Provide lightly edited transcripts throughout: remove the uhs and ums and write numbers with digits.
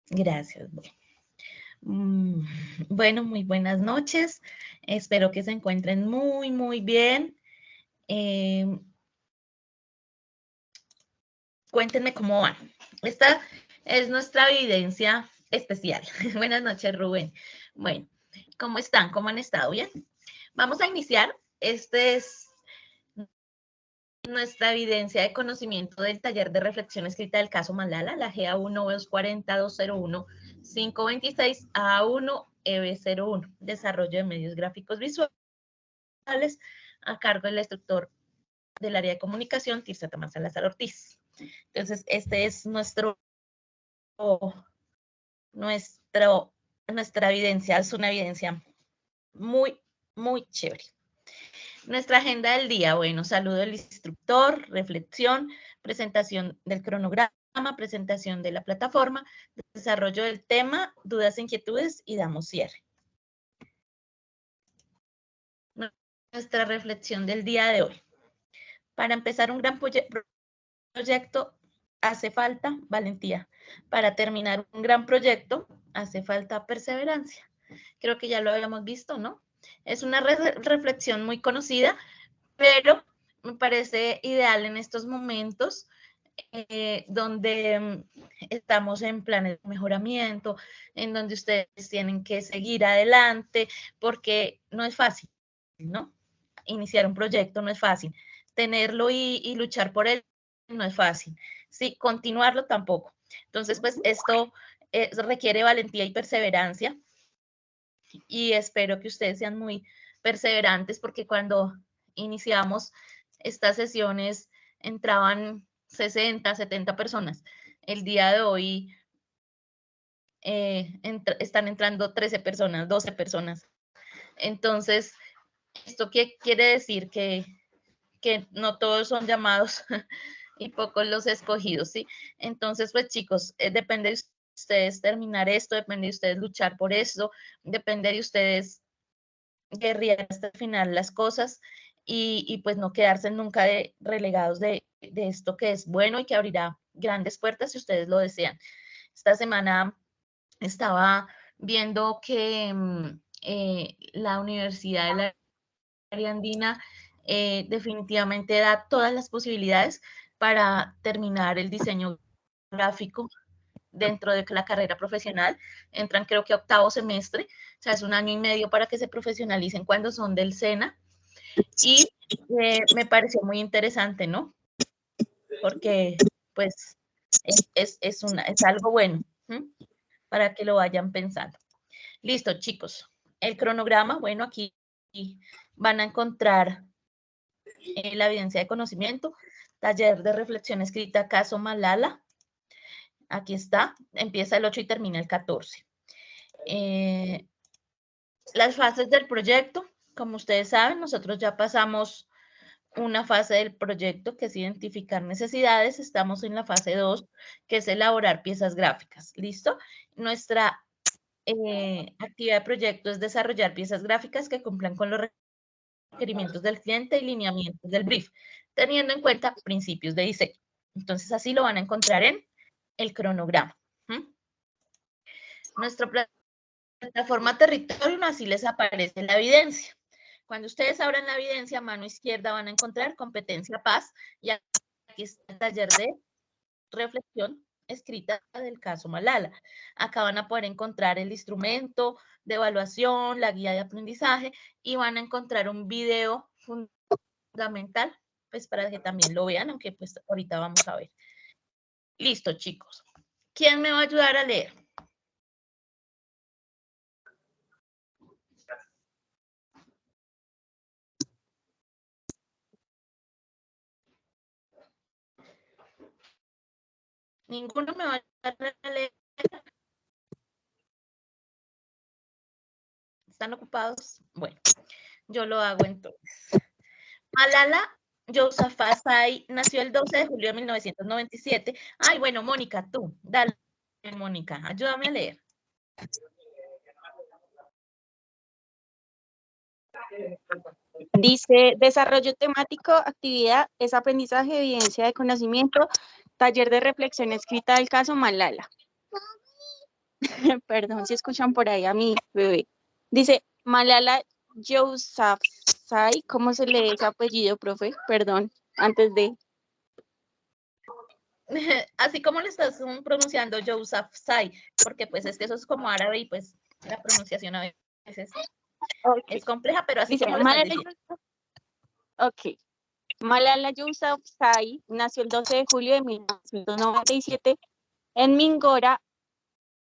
Gracias. Bueno, muy buenas noches. Espero que se encuentren muy bien. Cuéntenme cómo van. Esta es nuestra evidencia especial. Buenas noches, Rubén. Bueno, ¿cómo están? ¿Cómo han estado? ¿Bien? Vamos a iniciar. Este es nuestra evidencia de conocimiento del taller de reflexión escrita del caso Malala, la GA1-240-201-526 A1-EB01, desarrollo de medios gráficos visuales, a cargo del instructor del área de comunicación, Tirsa Tamar Salazar Ortiz. Entonces, este es nuestra evidencia, es una evidencia muy chévere. Nuestra agenda del día, bueno, saludo del instructor, reflexión, presentación del cronograma, presentación de la plataforma, desarrollo del tema, dudas e inquietudes y damos cierre. Nuestra reflexión del día de hoy. Para empezar un gran proyecto hace falta valentía. Para terminar un gran proyecto hace falta perseverancia. Creo que ya lo habíamos visto, ¿no? Es una reflexión muy conocida, pero me parece ideal en estos momentos donde estamos en planes de mejoramiento, en donde ustedes tienen que seguir adelante, porque no es fácil, ¿no? Iniciar un proyecto no es fácil. Tenerlo y luchar por él no es fácil. Sí, continuarlo tampoco. Entonces, pues esto requiere valentía y perseverancia y espero que ustedes sean muy perseverantes porque cuando iniciamos estas sesiones entraban 60, 70 personas. El día de hoy están entrando 13 personas, 12 personas. Entonces, ¿esto qué quiere decir? Que no todos son llamados y pocos los escogidos, ¿sí? Entonces, pues chicos, depende de ustedes terminar esto, depende de ustedes luchar por eso, depende de ustedes guerrear hasta el final las cosas y pues no quedarse nunca relegados de esto que es bueno y que abrirá grandes puertas si ustedes lo desean. Esta semana estaba viendo que la Universidad de la Área Andina definitivamente da todas las posibilidades para terminar el diseño gráfico dentro de la carrera profesional. Entran creo que a octavo semestre, o sea, es 1 año y medio para que se profesionalicen cuando son del SENA. Y me pareció muy interesante, ¿no? Porque pues es algo bueno, ¿sí? Para que lo vayan pensando. Listo, chicos. El cronograma, bueno, aquí van a encontrar la evidencia de conocimiento, taller de reflexión escrita, caso Malala. Aquí está, empieza el 8 y termina el 14. Las fases del proyecto, como ustedes saben, nosotros ya pasamos una fase del proyecto que es identificar necesidades, estamos en la fase 2, que es elaborar piezas gráficas, ¿listo? Nuestra actividad de proyecto es desarrollar piezas gráficas que cumplan con los requerimientos del cliente y lineamientos del brief, teniendo en cuenta principios de diseño. Entonces, así lo van a encontrar en el cronograma. Nuestra plataforma territorio, así les aparece la evidencia. Cuando ustedes abran la evidencia, a mano izquierda van a encontrar competencia paz y aquí está el taller de reflexión escrita del caso Malala. Acá van a poder encontrar el instrumento de evaluación, la guía de aprendizaje y van a encontrar un video fundamental, pues para que también lo vean, aunque pues ahorita vamos a ver. Listo, chicos. ¿Quién me va a ayudar a leer? ¿Ninguno me va a ayudar a leer? ¿Están ocupados? Bueno, yo lo hago entonces. Malala Yousafzai nació el 12 de julio de 1997. Ay, bueno, Mónica, tú, dale, Mónica, ayúdame a leer. Dice, desarrollo temático, actividad, es aprendizaje, evidencia de conocimiento, taller de reflexión escrita del caso Malala. Perdón si escuchan por ahí a mi bebé. Dice Malala Yousafzai, ¿cómo se lee ese apellido, profe? Perdón, antes de... Así como lo estás pronunciando Yousafzai, porque pues es que eso es como árabe y pues la pronunciación a veces Okay. es compleja, pero así Dice como lo estás Malala diciendo. Ok. Malala Yousafzai nació el 12 de julio de 1997 en Mingora,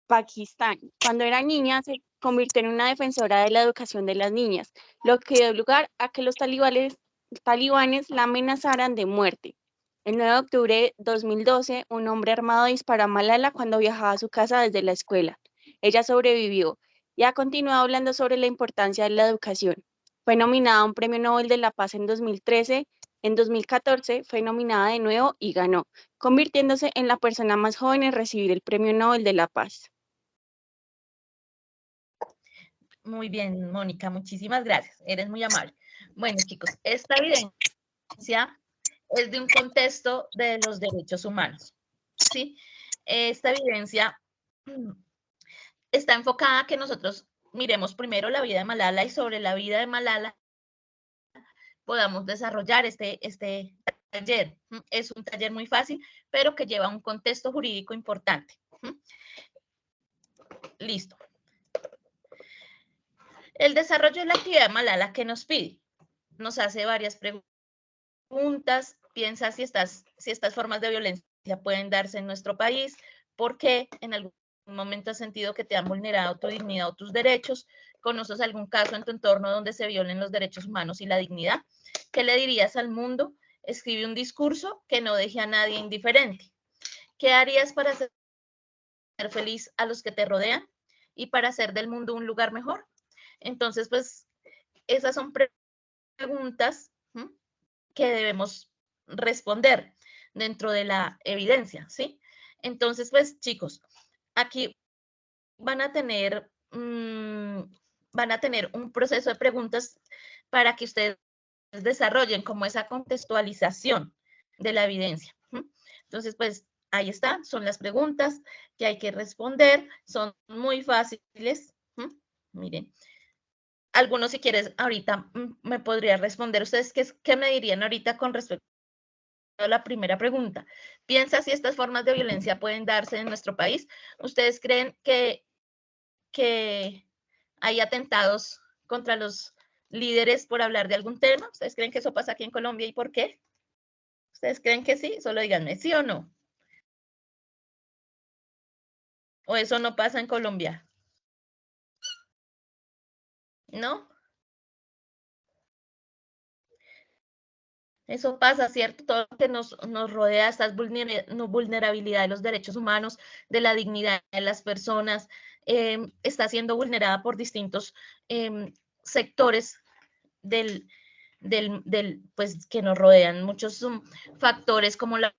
Pakistán. Cuando era niña se convirtió en una defensora de la educación de las niñas, lo que dio lugar a que los talibanes la amenazaran de muerte. El 9 de octubre de 2012, un hombre armado disparó a Malala cuando viajaba a su casa desde la escuela. Ella sobrevivió y ha continuado hablando sobre la importancia de la educación. Fue nominada a un Premio Nobel de la Paz en 2013. En 2014 fue nominada de nuevo y ganó, convirtiéndose en la persona más joven en recibir el Premio Nobel de la Paz. Muy bien, Mónica, muchísimas gracias. Eres muy amable. Bueno, chicos, esta evidencia es de un contexto de los derechos humanos. ¿Sí? Esta evidencia está enfocada a que nosotros miremos primero la vida de Malala y sobre la vida de Malala podamos desarrollar este taller. Es un taller muy fácil, pero que lleva un contexto jurídico importante. Listo. El desarrollo de la actividad de Malala, ¿qué nos pide? Nos hace varias preguntas, piensa si estas formas de violencia pueden darse en nuestro país, por qué en algún momento has sentido que te han vulnerado tu dignidad o tus derechos, conoces algún caso en tu entorno donde se violen los derechos humanos y la dignidad, ¿qué le dirías al mundo? Escribe un discurso que no deje a nadie indiferente. ¿Qué harías para hacer feliz a los que te rodean y para hacer del mundo un lugar mejor? Entonces, pues, esas son preguntas que debemos responder dentro de la evidencia, ¿sí? Entonces, pues, chicos, aquí van a tener, un proceso de preguntas para que ustedes desarrollen como esa contextualización de la evidencia. Entonces, pues, ahí está, son las preguntas que hay que responder, son muy fáciles. Miren, algunos si quieres ahorita me podría responder. ¿Ustedes qué me dirían ahorita con respecto a la primera pregunta? ¿Piensa si estas formas de violencia pueden darse en nuestro país? ¿Ustedes creen que hay atentados contra los líderes por hablar de algún tema? ¿Ustedes creen que eso pasa aquí en Colombia y por qué? ¿Ustedes creen que sí? Solo díganme sí o no. ¿O eso no pasa en Colombia? ¿No? Eso pasa, ¿cierto? Todo lo que nos rodea, esta vulnerabilidad de los derechos humanos, de la dignidad de las personas, está siendo vulnerada por distintos sectores del, pues, que nos rodean. Muchos factores como la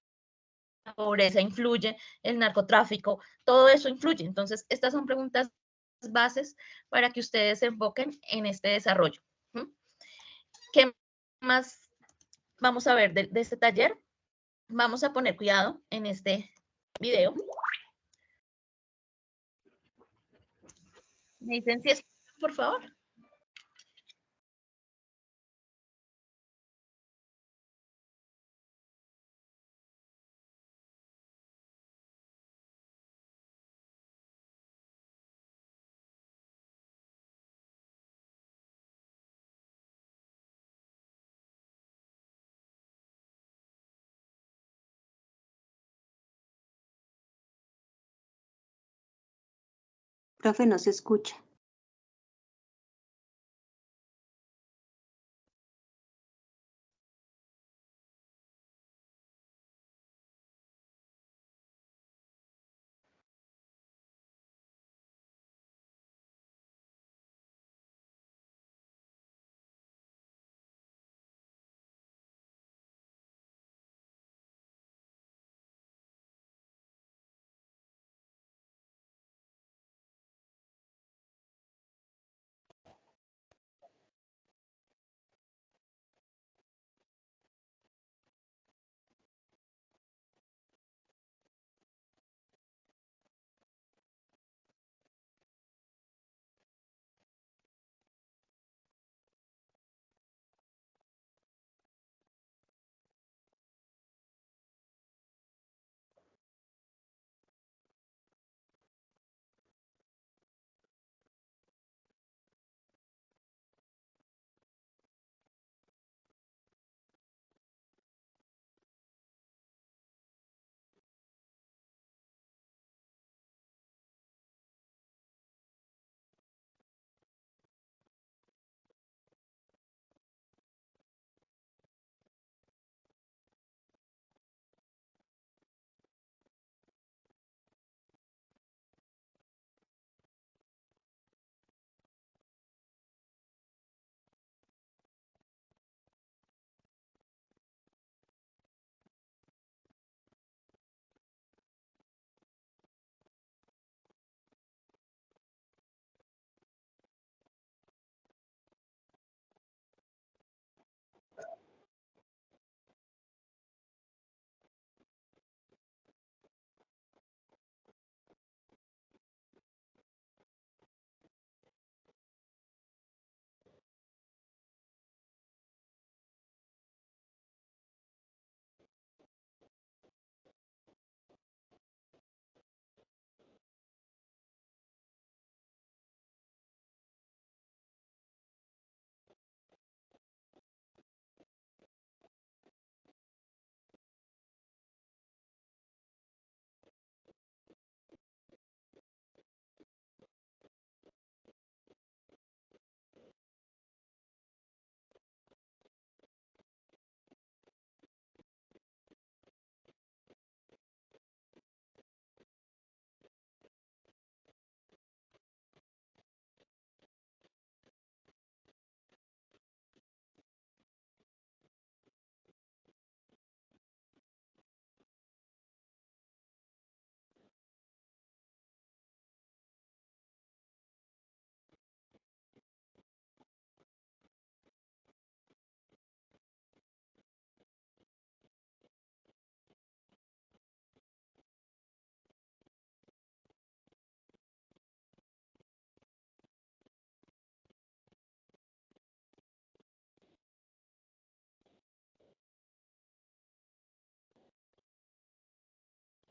pobreza influye, el narcotráfico, todo eso influye. Entonces, estas son preguntas bases para que ustedes se enfoquen en este desarrollo. ¿Qué más vamos a ver de este taller? Vamos a poner cuidado en este video. ¿Me dicen si es, por favor? Profe, no se escucha.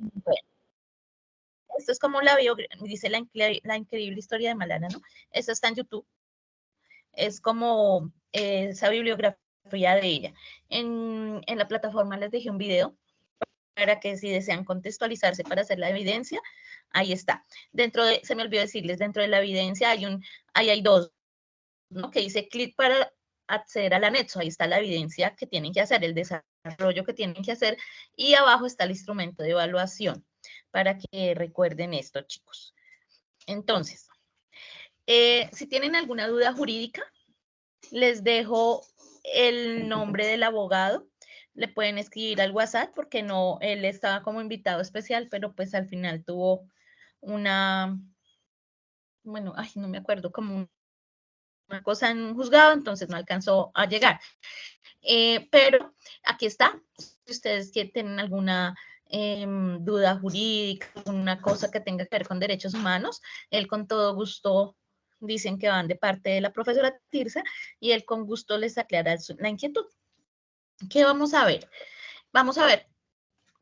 Bueno, esto es como dice la increíble historia de Malala, ¿no? Eso está en YouTube. Es como esa bibliografía de ella. En la plataforma les dejé un video para que si desean contextualizarse para hacer la evidencia, ahí está. Se me olvidó decirles, dentro de la evidencia hay dos, ¿no? Que dice clic para acceder al anexo, ahí está la evidencia que tienen que hacer, el desarrollo que tienen que hacer, y abajo está el instrumento de evaluación, para que recuerden esto, chicos. Entonces, si tienen alguna duda jurídica, les dejo el nombre del abogado, le pueden escribir al WhatsApp porque no, él estaba como invitado especial, pero pues al final tuvo bueno, ay, no me acuerdo, como una cosa en un juzgado, entonces no alcanzó a llegar. Pero aquí está, si ustedes tienen alguna duda jurídica, una cosa que tenga que ver con derechos humanos, él con todo gusto dicen que van de parte de la profesora Tirsa y él con gusto les aclara la inquietud. ¿Qué vamos a ver? Vamos a ver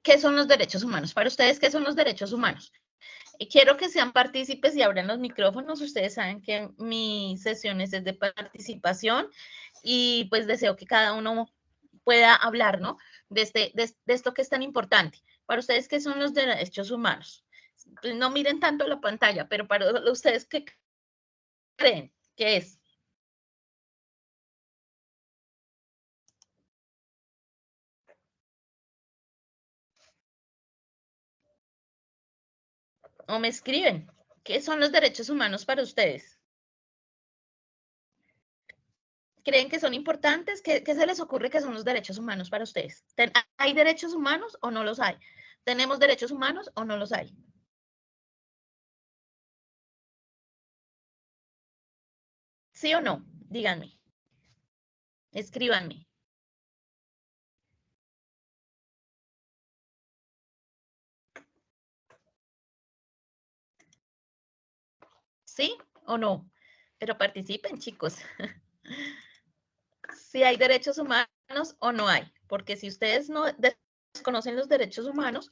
qué son los derechos humanos. Para ustedes, ¿qué son los derechos humanos? Quiero que sean partícipes y abran los micrófonos. Ustedes saben que mi sesión es de participación y pues deseo que cada uno pueda hablar, ¿no? De esto que es tan importante. Para ustedes, ¿qué son los derechos humanos? No miren tanto la pantalla, pero para ustedes, ¿qué creen que es? O me escriben, ¿qué son los derechos humanos para ustedes? ¿Creen que son importantes? ¿Qué se les ocurre que son los derechos humanos para ustedes? ¿Hay derechos humanos o no los hay? ¿Tenemos derechos humanos o no los hay? ¿Sí o no? Díganme. Escríbanme. ¿Sí o no? Pero participen, chicos. Si hay derechos humanos o no hay. Porque si ustedes no desconocen los derechos humanos,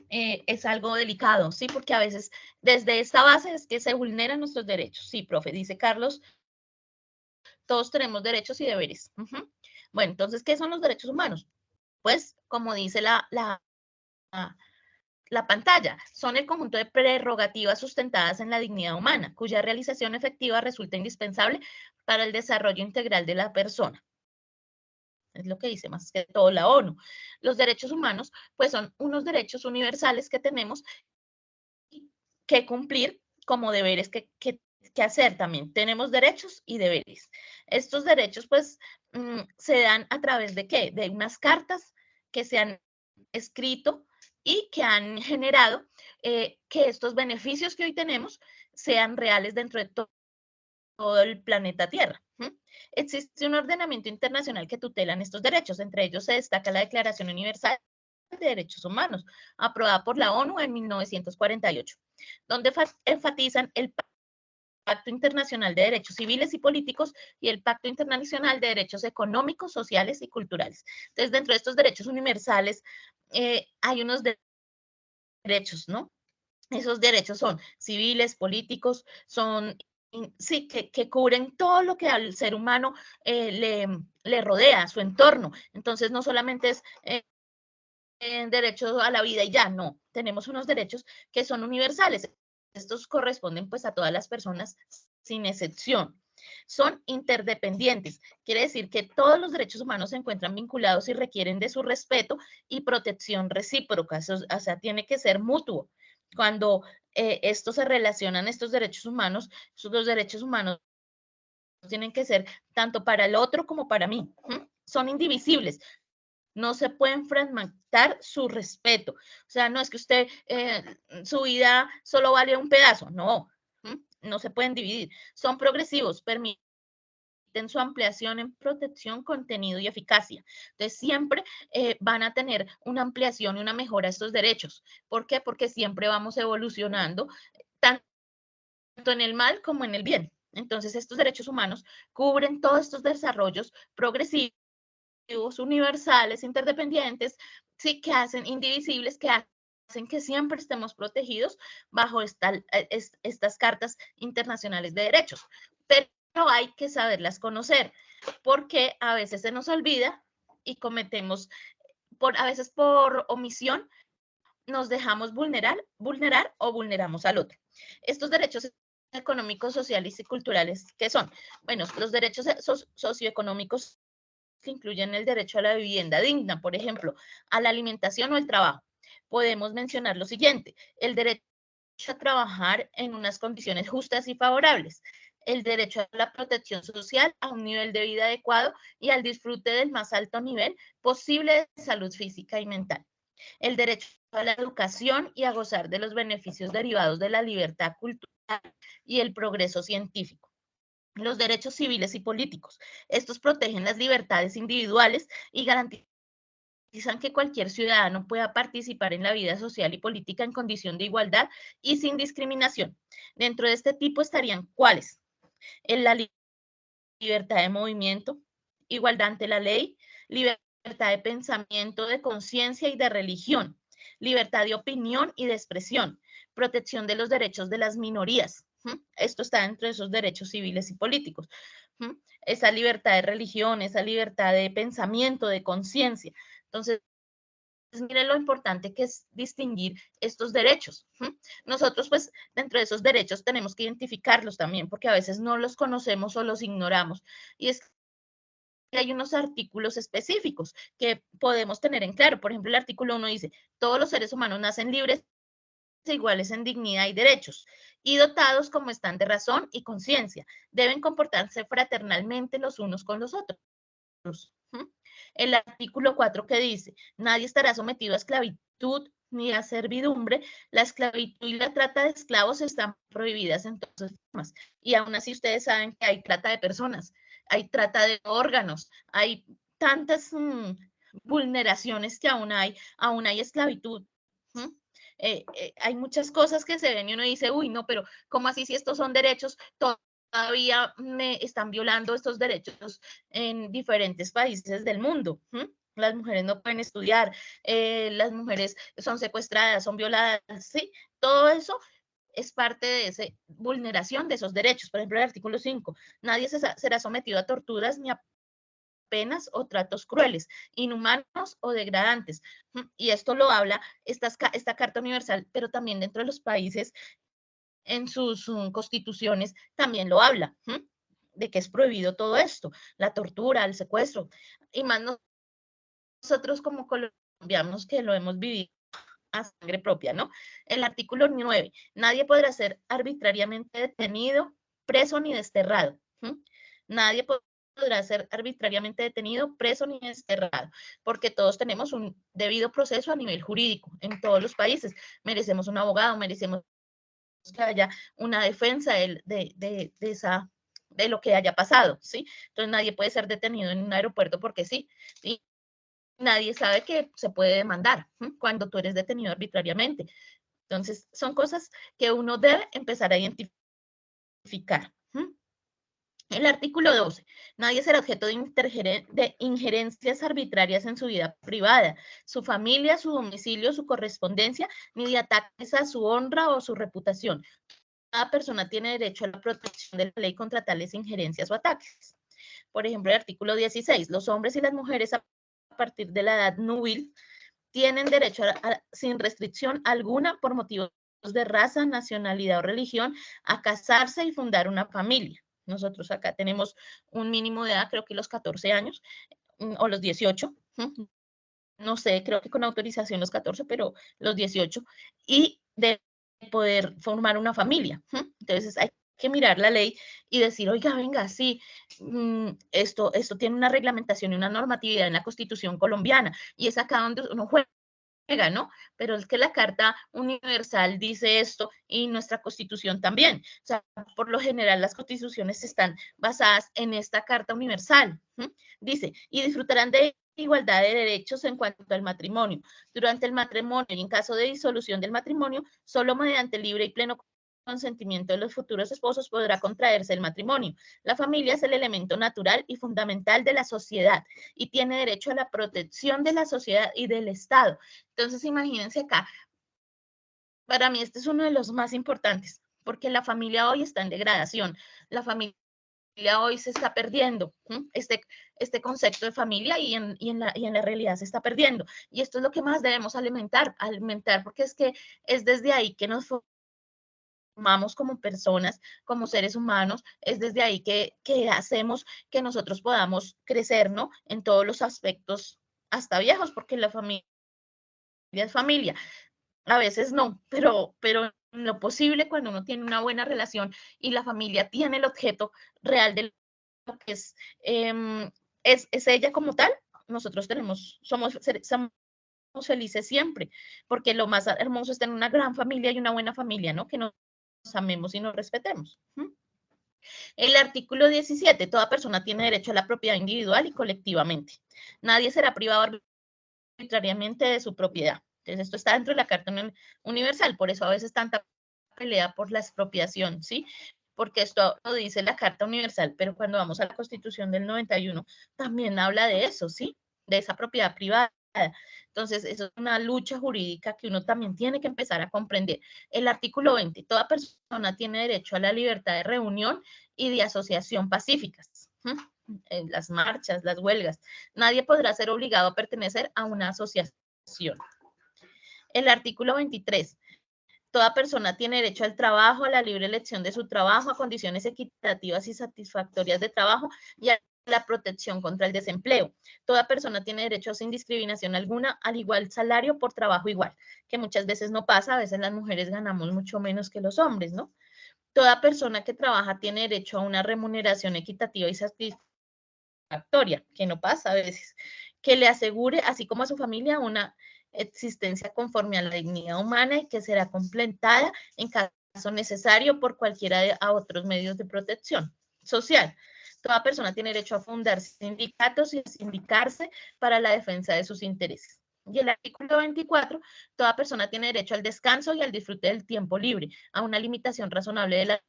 es algo delicado, ¿sí? Porque a veces desde esta base es que se vulneran nuestros derechos. Sí, profe, dice Carlos, todos tenemos derechos y deberes. Bueno, entonces, ¿qué son los derechos humanos? Pues, como dice la pantalla, son el conjunto de prerrogativas sustentadas en la dignidad humana, cuya realización efectiva resulta indispensable para el desarrollo integral de la persona. Es lo que dice más que todo la ONU. Los derechos humanos, pues son unos derechos universales que tenemos que cumplir como deberes que hacer también. Tenemos derechos y deberes. Estos derechos, pues, se dan a través de ¿qué? De unas cartas que se han escrito y que han generado que estos beneficios que hoy tenemos sean reales dentro de todo el planeta Tierra. Existe un ordenamiento internacional que tutelan estos derechos, entre ellos se destaca la Declaración Universal de Derechos Humanos, aprobada por la ONU en 1948, donde enfatizan el Pacto Internacional de Derechos Civiles y Políticos y el Pacto Internacional de Derechos Económicos, Sociales y Culturales. Entonces, dentro de estos derechos universales hay unos derechos, ¿no? Esos derechos son civiles, políticos, son, sí, que cubren todo lo que al ser humano le rodea, su entorno. Entonces, no solamente es derecho a la vida y ya, no. Tenemos unos derechos que son universales. Estos corresponden pues a todas las personas sin excepción. Son interdependientes. Quiere decir que todos los derechos humanos se encuentran vinculados y requieren de su respeto y protección recíproca. Eso, o sea, tiene que ser mutuo. Cuando estos se relacionan, estos derechos humanos, los derechos humanos tienen que ser tanto para el otro como para mí. Son indivisibles. No se pueden fragmentar su respeto. O sea, no es que usted, su vida solo vale un pedazo. No, no se pueden dividir. Son progresivos, permiten su ampliación en protección, contenido y eficacia. Entonces, siempre van a tener una ampliación y una mejora de estos derechos. ¿Por qué? Porque siempre vamos evolucionando, tanto en el mal como en el bien. Entonces, estos derechos humanos cubren todos estos desarrollos progresivos, universales, interdependientes, sí, que hacen indivisibles, que hacen hacen que siempre estemos protegidos bajo estas cartas internacionales de derechos. Pero hay que saberlas conocer, porque a veces se nos olvida y cometemos, a veces por omisión, nos dejamos vulnerar o vulneramos al otro. Estos derechos económicos, sociales y culturales, ¿qué son? Bueno, los derechos socioeconómicos que incluyen el derecho a la vivienda digna, por ejemplo, a la alimentación o el trabajo. Podemos mencionar lo siguiente: el derecho a trabajar en unas condiciones justas y favorables, el derecho a la protección social, a un nivel de vida adecuado y al disfrute del más alto nivel posible de salud física y mental, el derecho a la educación y a gozar de los beneficios derivados de la libertad cultural y el progreso científico. Los derechos civiles y políticos. Estos protegen las libertades individuales y garantizan que cualquier ciudadano pueda participar en la vida social y política en condición de igualdad y sin discriminación. Dentro de este tipo estarían, ¿cuáles? La libertad de movimiento, igualdad ante la ley, libertad de pensamiento, de conciencia y de religión, libertad de opinión y de expresión, protección de los derechos de las minorías. Esto está dentro de esos derechos civiles y políticos. Esa libertad de religión, esa libertad de pensamiento, de conciencia. Entonces, miren lo importante que es distinguir estos derechos. Nosotros, pues, dentro de esos derechos tenemos que identificarlos también, porque a veces no los conocemos o los ignoramos. Y es que hay unos artículos específicos que podemos tener en claro. Por ejemplo, el artículo 1 dice: todos los seres humanos nacen libres e iguales en dignidad y derechos, y dotados como están de razón y conciencia. Deben comportarse fraternalmente los unos con los otros. El artículo 4 que dice: nadie estará sometido a esclavitud ni a servidumbre. La esclavitud y la trata de esclavos están prohibidas en todas sus formas. Y aún así ustedes saben que hay trata de personas, hay trata de órganos, hay tantas vulneraciones que aún hay esclavitud. Hay muchas cosas que se ven y uno dice: uy, no, pero ¿cómo así si estos son derechos? Todavía me están violando estos derechos en diferentes países del mundo. Las mujeres no pueden estudiar, las mujeres son secuestradas, son violadas, ¿sí? Todo eso es parte de esa vulneración de esos derechos. Por ejemplo, el artículo 5, nadie será sometido a torturas ni a penas o tratos crueles, inhumanos o degradantes. Y esto lo habla esta Carta Universal, pero también dentro de los países, en sus constituciones, también lo habla, de que es prohibido todo esto, la tortura, el secuestro, y más nosotros como colombianos que lo hemos vivido a sangre propia, ¿no? El artículo 9, nadie podrá ser arbitrariamente detenido, preso ni desterrado. Nadie podrá ser arbitrariamente detenido, preso ni desterrado, porque todos tenemos un debido proceso a nivel jurídico en todos los países. Merecemos un abogado, merecemos que haya una defensa de lo que haya pasado, ¿sí? Entonces nadie puede ser detenido en un aeropuerto porque sí, y nadie sabe que se puede demandar cuando tú eres detenido arbitrariamente. Entonces son cosas que uno debe empezar a identificar. El artículo 12, nadie será objeto de injerencias arbitrarias en su vida privada, su familia, su domicilio, su correspondencia, ni de ataques a su honra o su reputación. Cada persona tiene derecho a la protección de la ley contra tales injerencias o ataques. Por ejemplo, el artículo 16, los hombres y las mujeres a partir de la edad núbil tienen derecho sin restricción alguna por motivos de raza, nacionalidad o religión a casarse y fundar una familia. Nosotros acá tenemos un mínimo de edad, creo que los 14 años o los 18, no sé, creo que con autorización los 14, pero los 18, y de poder formar una familia. Entonces hay que mirar la ley y decir: oiga, venga, sí, esto tiene una reglamentación y una normatividad en la Constitución colombiana, y es acá donde uno juega, ¿no? Pero es que la Carta Universal dice esto y nuestra Constitución también. O sea, por lo general las constituciones están basadas en esta Carta Universal. Dice: y disfrutarán de igualdad de derechos en cuanto al matrimonio. Durante el matrimonio y en caso de disolución del matrimonio, solo mediante libre y pleno consentimiento de los futuros esposos podrá contraerse el matrimonio. La familia es el elemento natural y fundamental de la sociedad y tiene derecho a la protección de la sociedad y del Estado. Entonces, imagínense acá, Para mí este es uno de los más importantes, porque la familia hoy está en degradación. La familia hoy se está perdiendo, este concepto de familia y en la realidad se está perdiendo. Y esto es lo que más debemos alimentar, porque es que es desde ahí que nos formamos como personas, como seres humanos, es desde ahí que hacemos que nosotros podamos crecer, ¿no? En todos los aspectos, hasta viejos, porque la familia es familia. A veces no, pero en lo posible, cuando uno tiene una buena relación y la familia tiene el objeto real de lo que es ella como tal, nosotros somos felices siempre, porque lo más hermoso es tener una gran familia y una buena familia, ¿no? Que nos amemos y nos respetemos. El artículo 17, toda persona tiene derecho a la propiedad individual y colectivamente. Nadie será privado arbitrariamente de su propiedad. Entonces, esto está dentro de la Carta Universal, por eso a veces tanta pelea por la expropiación, ¿sí? Porque esto lo dice la Carta Universal, pero cuando vamos a la Constitución del 91, también habla de eso, ¿sí? De esa propiedad privada. Entonces, eso es una lucha jurídica que uno también tiene que empezar a comprender. El artículo 20, toda persona tiene derecho a la libertad de reunión y de asociación pacíficas. Las marchas, las huelgas. Nadie podrá ser obligado a pertenecer a una asociación. El artículo 23. Toda persona tiene derecho al trabajo, a la libre elección de su trabajo, a condiciones equitativas y satisfactorias de trabajo y a la protección contra el desempleo. Toda persona tiene derecho sin discriminación alguna al igual salario por trabajo igual, que muchas veces no pasa, a veces las mujeres ganamos mucho menos que los hombres, ¿no? Toda persona que trabaja tiene derecho a una remuneración equitativa y satisfactoria, que no pasa a veces, que le asegure, así como a su familia, una existencia conforme a la dignidad humana y que será completada en caso necesario por cualquiera de otros medios de protección social. Toda persona tiene derecho a fundar sindicatos y a sindicarse para la defensa de sus intereses. Y el artículo 24, toda persona tiene derecho al descanso y al disfrute del tiempo libre, a una limitación razonable de la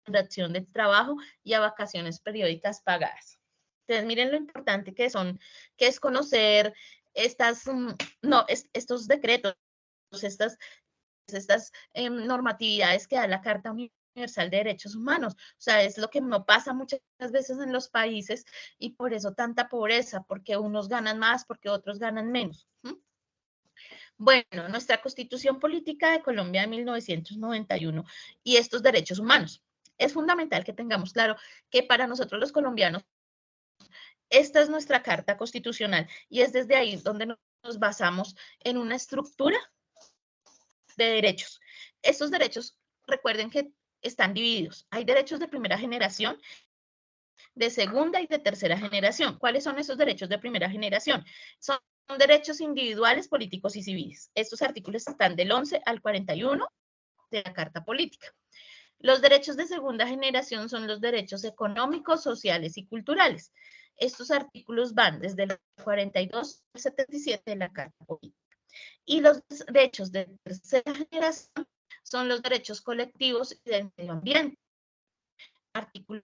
duración del trabajo y a vacaciones periódicas pagadas. Entonces, miren lo importante que es conocer estos decretos, estas normatividades que da la Carta Universal de Derechos Humanos. O sea, es lo que no pasa muchas veces en los países y por eso tanta pobreza, porque unos ganan más, porque otros ganan menos. Bueno, nuestra Constitución Política de Colombia de 1991 y estos derechos humanos. Es fundamental que tengamos claro que para nosotros los colombianos esta es nuestra Carta Constitucional y es desde ahí donde nos basamos en una estructura de derechos. Estos derechos, recuerden que están divididos. Hay derechos de primera generación, de segunda y de tercera generación. ¿Cuáles son esos derechos de primera generación? Son derechos individuales, políticos y civiles. Estos artículos están del 11 al 41 de la Carta Política. Los derechos de segunda generación son los derechos económicos, sociales y culturales. Estos artículos van desde el 42 al 77 de la Carta Política. Y los derechos de tercera generación son los derechos colectivos y del medio ambiente. Artículo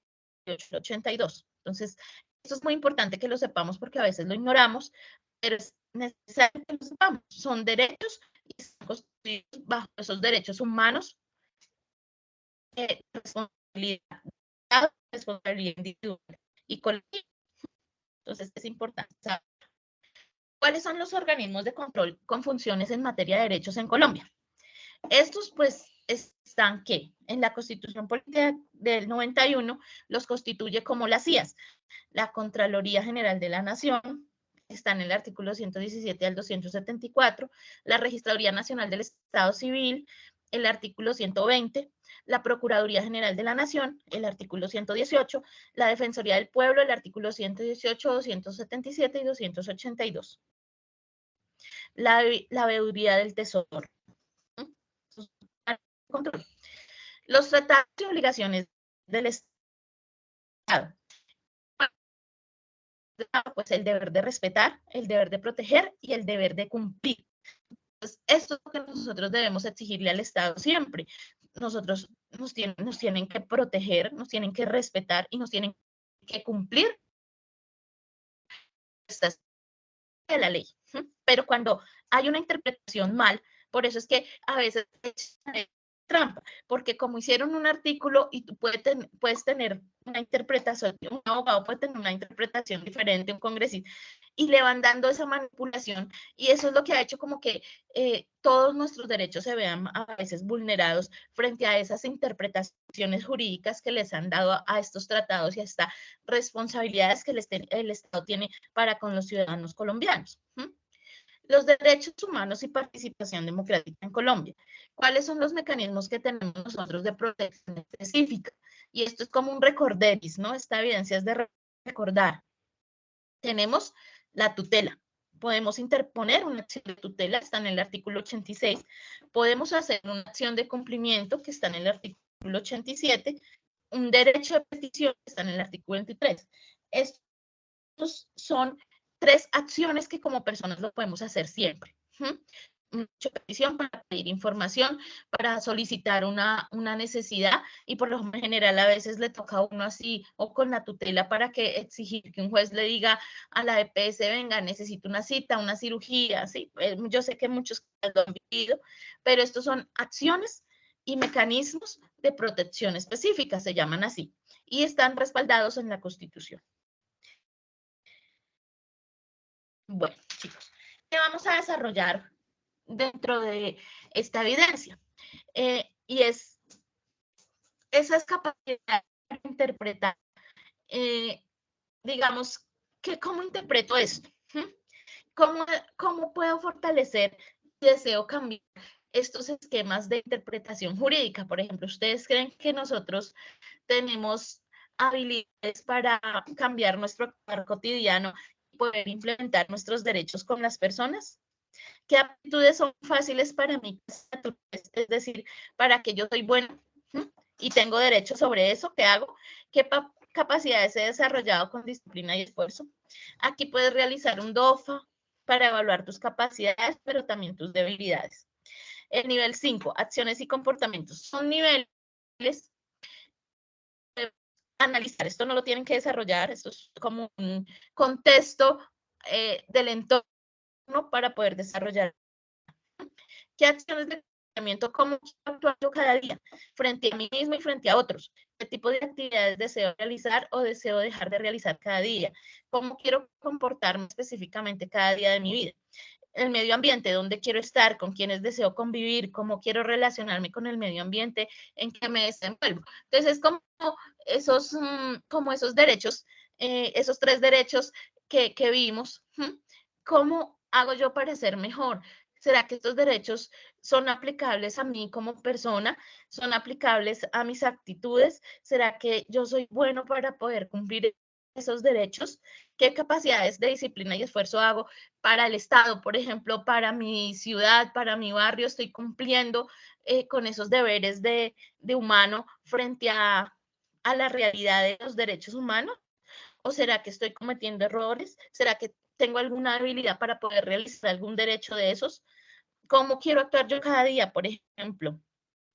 82. Entonces, esto es muy importante que lo sepamos porque a veces lo ignoramos, pero es necesario que lo sepamos. Son derechos y están construidos bajo esos derechos humanos, responsabilidad individual y colectiva. Entonces, es importante saber cuáles son los organismos de control con funciones en materia de derechos en Colombia. Estos, pues, están que en la Constitución Política del 91 los constituye como las CIAs, la Contraloría General de la Nación, está en el artículo 117 al 274, la Registraduría Nacional del Estado Civil, el artículo 120, la Procuraduría General de la Nación, el artículo 118, la Defensoría del Pueblo, el artículo 118, 277 y 282. La Veeduría del Tesoro. Control. Los tratados y obligaciones del Estado. Pues el deber de respetar, el deber de proteger y el deber de cumplir. Entonces, esto es lo que nosotros debemos exigirle al Estado siempre. Nosotros nos tienen que proteger, nos tienen que respetar y nos tienen que cumplir de la ley. Pero cuando hay una interpretación mal, Por eso es que a veces es trampa, porque como hicieron un artículo y tú puedes tener una interpretación, un abogado puede tener una interpretación diferente, un congresista, y le van dando esa manipulación, y eso es lo que ha hecho como que todos nuestros derechos se vean a veces vulnerados frente a esas interpretaciones jurídicas que les han dado a estos tratados y a estas responsabilidades que el Estado tiene para con los ciudadanos colombianos. Los derechos humanos y participación democrática en Colombia. ¿Cuáles son los mecanismos que tenemos nosotros de protección específica? Y esto es como un recorderis, ¿no? Esta evidencia es de recordar. Tenemos la tutela. Podemos interponer una acción de tutela, está en el artículo 86. Podemos hacer una acción de cumplimiento, que está en el artículo 87. Un derecho de petición, que está en el artículo 23. Estos son 3 acciones que como personas lo podemos hacer siempre. Una petición para pedir información, para solicitar una necesidad, y por lo general a veces le toca a uno así, o con la tutela, para que exigir que un juez le diga a la EPS, venga, necesito una cita, una cirugía, ¿sí? Yo sé que muchos lo han vivido, pero estos son acciones y mecanismos de protección específica, se llaman así, y están respaldados en la Constitución. Bueno, chicos, ¿qué vamos a desarrollar dentro de esta evidencia? Y es esas capacidades de interpretar, digamos, ¿cómo interpreto esto? ¿Cómo puedo fortalecer y deseo cambiar estos esquemas de interpretación jurídica? Por ejemplo, ¿ustedes creen que nosotros tenemos habilidades para cambiar nuestro actuar cotidiano y poder implementar nuestros derechos con las personas? ¿Qué aptitudes son fáciles para mí? Es decir, para que yo soy buena y tengo derecho sobre eso, ¿qué hago? ¿Qué capacidades he desarrollado con disciplina y esfuerzo? Aquí puedes realizar un DOFA para evaluar tus capacidades, pero también tus debilidades. El nivel 5, acciones y comportamientos. Son niveles de analizar. Esto no lo tienen que desarrollar, esto es como un contexto del entorno para poder desarrollar. ¿Qué acciones de comportamiento, cómo actúo yo cada día frente a mí mismo y frente a otros? ¿Qué tipo de actividades deseo realizar o deseo dejar de realizar cada día? ¿Cómo quiero comportarme específicamente cada día de mi vida? El medio ambiente, dónde quiero estar, con quiénes deseo convivir, cómo quiero relacionarme con el medio ambiente en que me desenvuelvo. Entonces, es como esos derechos, esos 3 derechos que vimos, ¿cómo hago yo para ser mejor? ¿Será que estos derechos son aplicables a mí como persona? ¿Son aplicables a mis actitudes? ¿Será que yo soy bueno para poder cumplir esos derechos? ¿Qué capacidades de disciplina y esfuerzo hago para el Estado, por ejemplo, para mi ciudad, para mi barrio? ¿Estoy cumpliendo con esos deberes de humano frente a la realidad de los derechos humanos? ¿O será que estoy cometiendo errores? ¿Será que tengo alguna habilidad para poder realizar algún derecho de esos? ¿Cómo quiero actuar yo cada día, por ejemplo?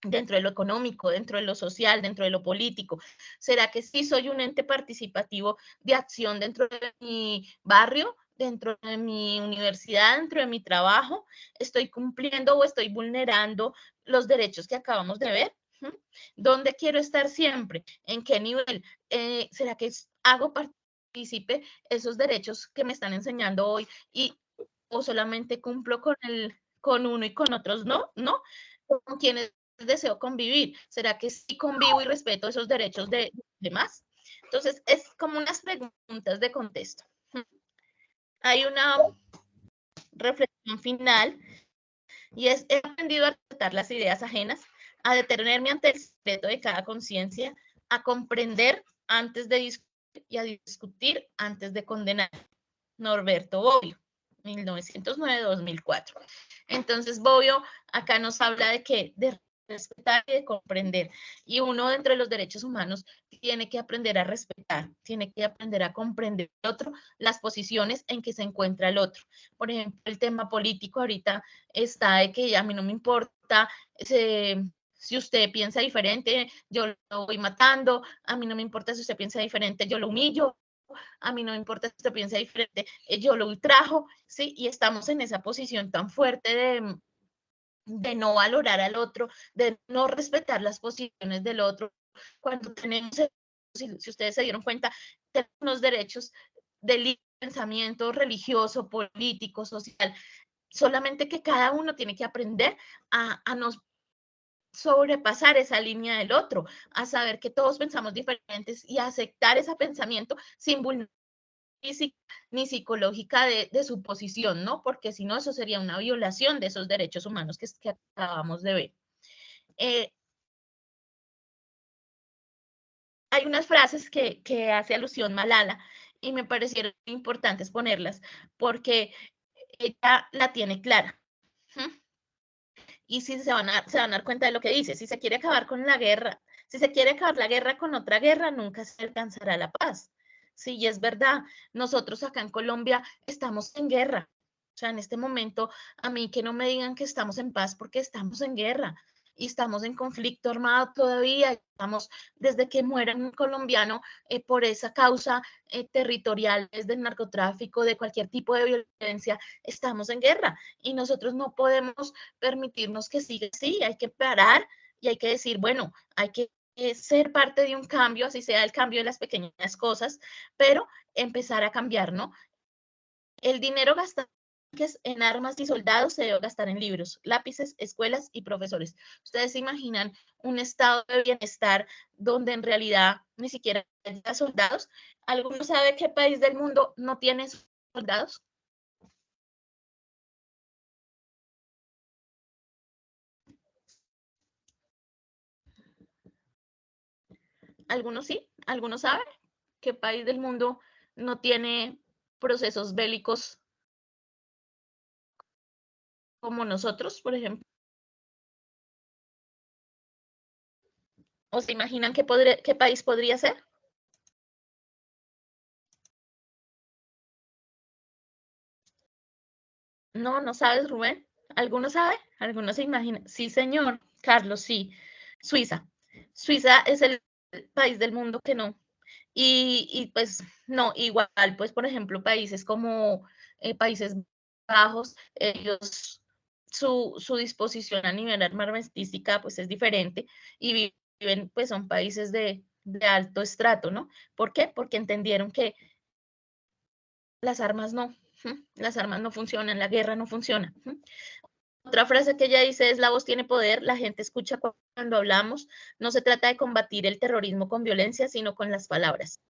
Dentro de lo económico, dentro de lo social, dentro de lo político. ¿Será que sí soy un ente participativo de acción dentro de mi barrio, dentro de mi universidad, dentro de mi trabajo? ¿Estoy cumpliendo o estoy vulnerando los derechos que acabamos de ver? ¿Dónde quiero estar siempre? ¿En qué nivel? ¿Será que hago partícipe esos derechos que me están enseñando hoy o solamente cumplo con uno y con otros no? ¿No? ¿Con quienes deseo convivir? ¿Será que sí convivo y respeto esos derechos de demás? Entonces, es como unas preguntas de contexto. Hay una reflexión final y es: he aprendido a respetar las ideas ajenas, a detenerme ante el secreto de cada conciencia, a comprender antes de discutir y a discutir antes de condenar. Norberto Bobbio, 1909-2004. Entonces, Bobbio acá nos habla de que de respetar y de comprender. Y uno, dentro de los derechos humanos, tiene que aprender a respetar, tiene que aprender a comprender al otro, las posiciones en que se encuentra el otro. Por ejemplo, el tema político ahorita está de que a mí no me importa si usted piensa diferente, yo lo voy matando, a mí no me importa si usted piensa diferente, yo lo humillo, a mí no me importa si usted piensa diferente, yo lo ultrajo, ¿sí? Y estamos en esa posición tan fuerte de no valorar al otro, de no respetar las posiciones del otro. Cuando tenemos, si ustedes se dieron cuenta, tenemos unos derechos de libre pensamiento religioso, político, social, solamente que cada uno tiene que aprender a no sobrepasar esa línea del otro, a saber que todos pensamos diferentes y a aceptar ese pensamiento sin vulnerar ni psicológica de su posición, ¿no? Porque si no, eso sería una violación de esos derechos humanos que acabamos de ver. Hay unas frases que hace alusión Malala y me parecieron importantes ponerlas porque ella la tiene clara. Y si se van a dar cuenta de lo que dice, si se quiere acabar con la guerra, si se quiere acabar la guerra con otra guerra, nunca se alcanzará la paz. Sí, y es verdad, nosotros acá en Colombia estamos en guerra. O sea, en este momento, a mí que no me digan que estamos en paz porque estamos en guerra y estamos en conflicto armado todavía, estamos desde que muera un colombiano por esa causa territorial, desde el narcotráfico, de cualquier tipo de violencia, estamos en guerra y nosotros no podemos permitirnos que siga así, hay que parar y hay que decir, bueno, hay que ser parte de un cambio, así sea el cambio de las pequeñas cosas, pero empezar a cambiar, ¿no? El dinero gastado en armas y soldados se debe gastar en libros, lápices, escuelas y profesores. Ustedes se imaginan un estado de bienestar donde en realidad ni siquiera haya soldados. ¿Alguno sabe qué país del mundo no tiene soldados? ¿Algunos sí? ¿Algunos saben qué país del mundo no tiene procesos bélicos como nosotros, por ejemplo? ¿O se imaginan qué país podría ser? No, no sabes, Rubén. ¿Alguno sabe? ¿Alguno se imagina? Sí, señor. Carlos, sí. Suiza. Suiza es el país del mundo que no. Y pues no, igual, pues por ejemplo, países como Países Bajos, ellos, su disposición a nivel armamentística pues es diferente y viven, pues son países de alto estrato, ¿no? ¿Por qué? Porque entendieron que las armas no funcionan, la guerra no funciona. Otra frase que ella dice es: la voz tiene poder, la gente escucha cuando hablamos, no se trata de combatir el terrorismo con violencia, sino con las palabras.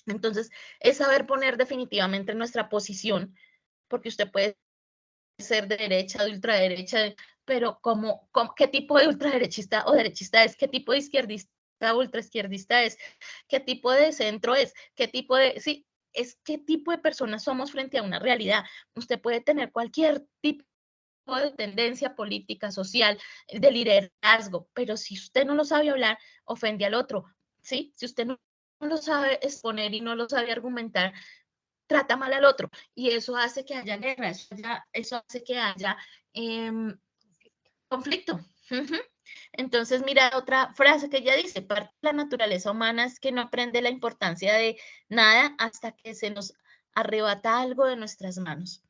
Entonces, es saber poner definitivamente nuestra posición, porque usted puede ser de derecha, de ultraderecha, pero ¿qué tipo de ultraderechista o derechista es? ¿Qué tipo de izquierdista o ultraizquierdista es? ¿Qué tipo de centro es? ¿Qué tipo de, sí, es qué tipo de personas somos frente a una realidad? Usted puede tener cualquier tipo de tendencia política, social, de liderazgo, pero si usted no lo sabe hablar, ofende al otro, ¿sí? Si usted no lo sabe exponer y no lo sabe argumentar, trata mal al otro y eso hace que haya guerra, eso hace que haya conflicto. Entonces, mira otra frase que ella dice: parte de la naturaleza humana es que no aprende la importancia de nada hasta que se nos arrebata algo de nuestras manos.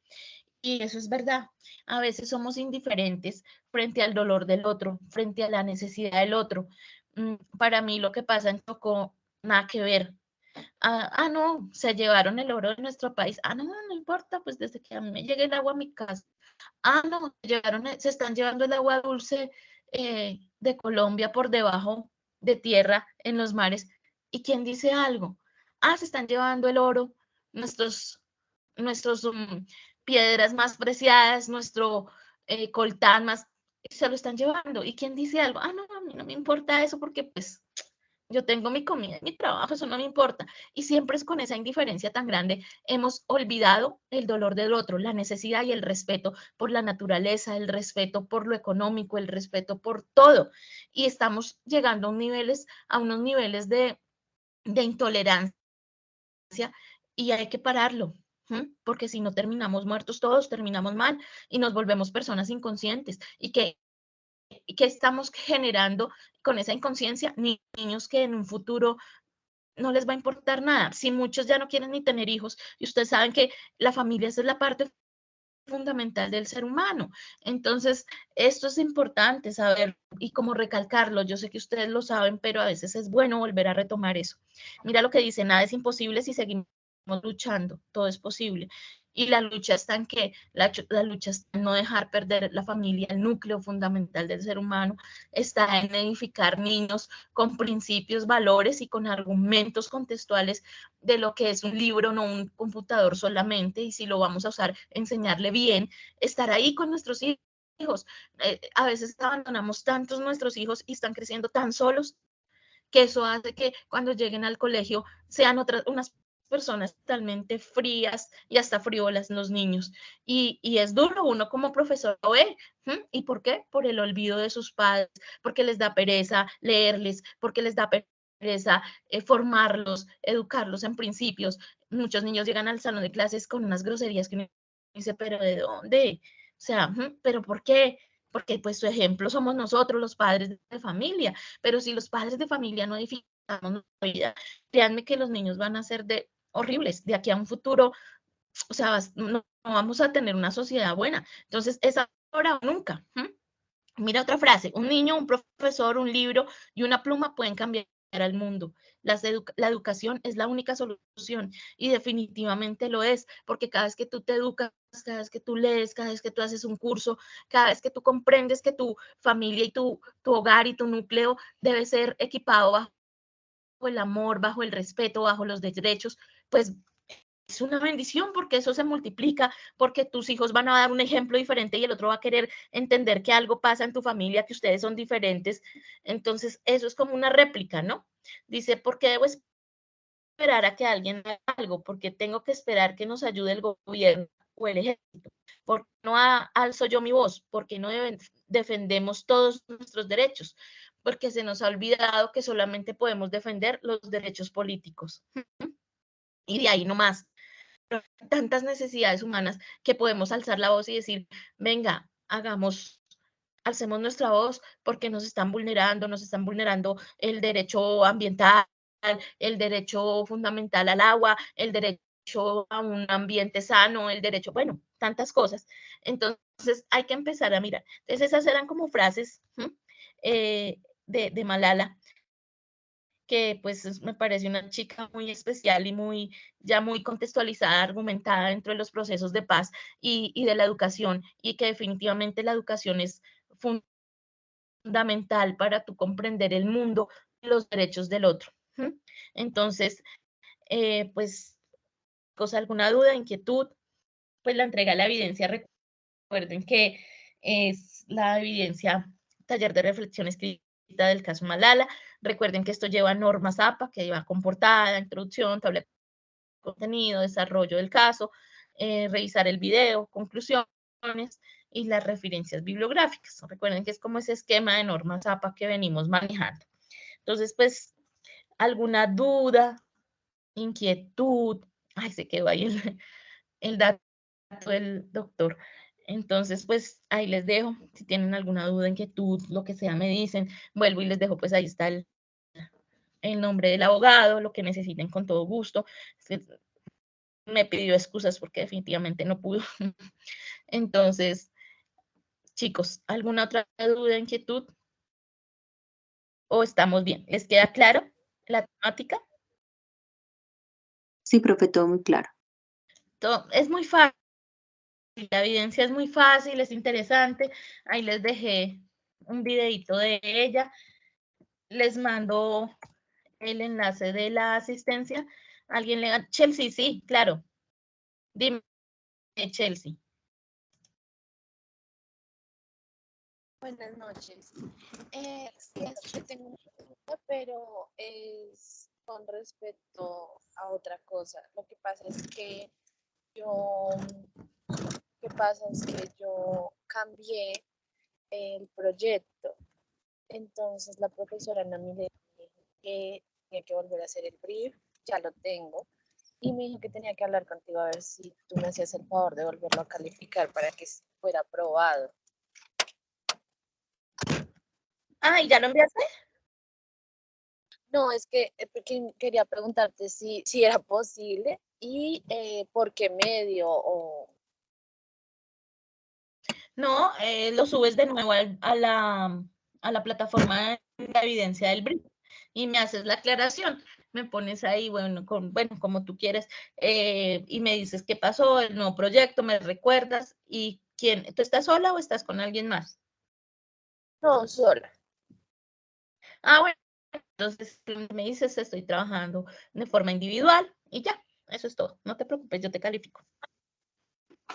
Y eso es verdad. A veces somos indiferentes frente al dolor del otro, frente a la necesidad del otro. Para mí lo que pasa en Tocó, nada que ver. No, se llevaron el oro de nuestro país. No, no importa, pues desde que a mí me llegue el agua a mi casa. No, se están llevando el agua dulce de Colombia por debajo de tierra en los mares. ¿Y quién dice algo? Se están llevando el oro, nuestros piedras más preciadas, nuestro coltán más, se lo están llevando. ¿Y quién dice algo? No, a mí no me importa eso porque pues yo tengo mi comida, mi trabajo, eso no me importa. Y siempre es con esa indiferencia tan grande, hemos olvidado el dolor del otro, la necesidad y el respeto por la naturaleza, el respeto por lo económico, el respeto por todo. Y estamos llegando a unos niveles de intolerancia y hay que pararlo. Porque si no terminamos muertos todos, terminamos mal y nos volvemos personas inconscientes y que estamos generando con esa inconsciencia niños que en un futuro no les va a importar nada. Si muchos ya no quieren ni tener hijos y ustedes saben que la familia es la parte fundamental del ser humano. Entonces, esto es importante saber y como recalcarlo. Yo sé que ustedes lo saben, pero a veces es bueno volver a retomar eso. Mira lo que dice, nada es imposible si seguimos luchando, todo es posible. Y la lucha está en que la lucha está en no dejar perder la familia, el núcleo fundamental del ser humano, está en edificar niños con principios, valores y con argumentos contextuales de lo que es un libro, no un computador solamente, y si lo vamos a usar, enseñarle bien, estar ahí con nuestros hijos. A veces abandonamos tantos nuestros hijos y están creciendo tan solos que eso hace que cuando lleguen al colegio sean unas personas totalmente frías y hasta frívolas los niños. Y es duro, uno como profesor lo ve. ¿Y por qué? Por el olvido de sus padres, porque les da pereza leerles, porque les da pereza formarlos, educarlos en principios. Muchos niños llegan al salón de clases con unas groserías que uno dice, pero ¿de dónde? O sea, ¿pero por qué? Porque pues su ejemplo somos nosotros, los padres de familia, pero si los padres de familia no edificamos nuestra vida, créanme que los niños van a ser horribles de aquí a un futuro, o sea, no vamos a tener una sociedad buena. Entonces, es ahora o nunca. Mira otra frase, un niño, un profesor, un libro y una pluma pueden cambiar al mundo. La educación es la única solución y definitivamente lo es, porque cada vez que tú te educas, cada vez que tú lees, cada vez que tú haces un curso, cada vez que tú comprendes que tu familia y tu hogar y tu núcleo debe ser equipado bajo el amor, bajo el respeto, bajo los derechos, pues es una bendición porque eso se multiplica, porque tus hijos van a dar un ejemplo diferente y el otro va a querer entender que algo pasa en tu familia, que ustedes son diferentes. Entonces, eso es como una réplica, ¿no? Dice, ¿por qué debo esperar a que alguien haga algo? Porque tengo que esperar que nos ayude el gobierno o el ejército. ¿Por qué no alzo yo mi voz? ¿Por qué no defendemos todos nuestros derechos? Porque se nos ha olvidado que solamente podemos defender los derechos políticos. Y de ahí nomás tantas necesidades humanas que podemos alzar la voz y decir, venga, alcemos nuestra voz porque nos están vulnerando el derecho ambiental, el derecho fundamental al agua, el derecho a un ambiente sano, el derecho, bueno, tantas cosas. Entonces hay que empezar a mirar. Entonces esas eran como frases de Malala, que pues me parece una chica muy especial y ya muy contextualizada, argumentada dentro de los procesos de paz y de la educación, y que definitivamente la educación es fundamental para tú comprender el mundo y los derechos del otro. Entonces, pues, alguna duda, inquietud, pues la entrega de la evidencia, recuerden que es la evidencia, taller de reflexión escrita del caso Malala. Recuerden que esto lleva normas APA, que lleva comportada, introducción, tabla de contenido, desarrollo del caso, revisar el video, conclusiones y las referencias bibliográficas. Recuerden que es como ese esquema de normas APA que venimos manejando. Entonces, pues, alguna duda, inquietud, ay, se quedó ahí el dato del doctor. Entonces, pues ahí les dejo. Si tienen alguna duda, inquietud, lo que sea, me dicen. Vuelvo y les dejo, pues ahí está el nombre del abogado, lo que necesiten con todo gusto. Me pidió excusas porque definitivamente no pudo. Entonces, chicos, ¿alguna otra duda, inquietud? ¿O estamos bien? ¿Les queda claro la temática? Sí, profe, todo muy claro. Todo, es muy fácil. La evidencia es muy fácil, es interesante. Ahí les dejé un videito de ella. Les mando el enlace de la asistencia. ¿Alguien le Chelsea, sí, claro. Dime, Chelsea. Buenas noches. Sí, que tengo una pregunta, pero es con respecto a otra cosa. Lo que pasa es que yo, cambié el proyecto. Entonces la profesora Nami le dijo que tenía que volver a hacer el brief, ya lo tengo, y me dijo que tenía que hablar contigo a ver si tú me hacías el favor de volverlo a calificar para que fuera aprobado. Ah, ¿y ya lo enviaste? No, es que quería preguntarte si era posible y por qué medio o No, lo subes de nuevo a la plataforma de la evidencia del BRIC y me haces la aclaración. Me pones ahí, bueno, como tú quieres, y me dices qué pasó, el nuevo proyecto, me recuerdas y quién, ¿tú estás sola o estás con alguien más? No, sola. Ah, bueno, entonces me dices, estoy trabajando de forma individual y ya, eso es todo. No te preocupes, yo te califico.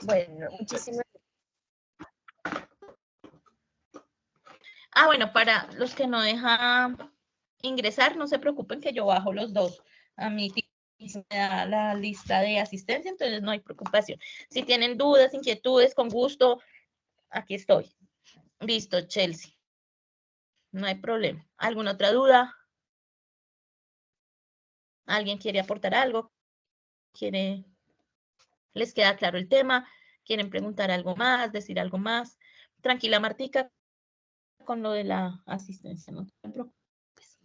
Bueno, muchísimas Ah, bueno, para los que no dejan ingresar, no se preocupen que yo bajo los dos. A mí me da la lista de asistencia, entonces no hay preocupación. Si tienen dudas, inquietudes, con gusto, aquí estoy. Listo, Chelsea. No hay problema. ¿Alguna otra duda? ¿Alguien quiere aportar algo? ¿Les queda claro el tema? ¿Quieren preguntar algo más, decir algo más? Tranquila, Martica, con lo de la asistencia, no te preocupes.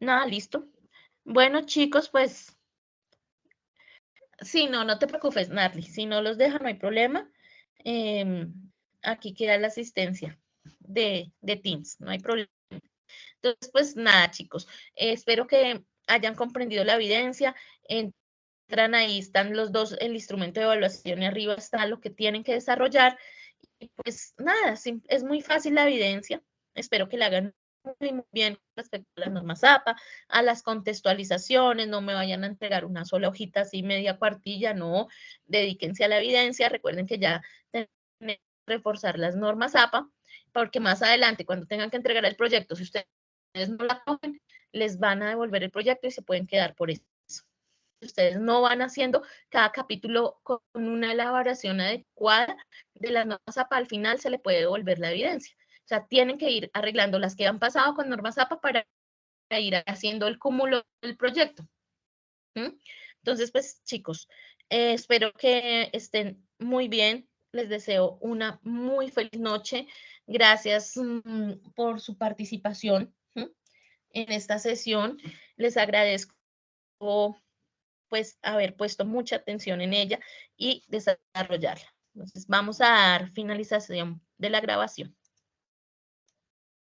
Nada, listo. Bueno, chicos, pues sí, no te preocupes, Narly. Si no los deja, no hay problema. Aquí queda la asistencia de Teams, no hay problema. Entonces, pues nada, chicos. Espero que hayan comprendido la evidencia. Entran ahí, están los dos, el instrumento de evaluación y arriba está lo que tienen que desarrollar. Y pues nada, es muy fácil la evidencia. Espero que la hagan muy bien respecto a las normas APA, a las contextualizaciones, no me vayan a entregar una sola hojita así media cuartilla, no, dedíquense a la evidencia, recuerden que ya tienen que reforzar las normas APA, porque más adelante cuando tengan que entregar el proyecto, si ustedes no la cogen, les van a devolver el proyecto y se pueden quedar por eso. Ustedes no van haciendo cada capítulo con una elaboración adecuada de las normas APA, al final se le puede devolver la evidencia. O sea, tienen que ir arreglando las que han pasado con normas APA para ir haciendo el cúmulo del proyecto. Entonces, pues chicos, espero que estén muy bien. Les deseo una muy feliz noche. Gracias por su participación en esta sesión. Les agradezco pues haber puesto mucha atención en ella y desarrollarla. Entonces, vamos a dar finalización de la grabación.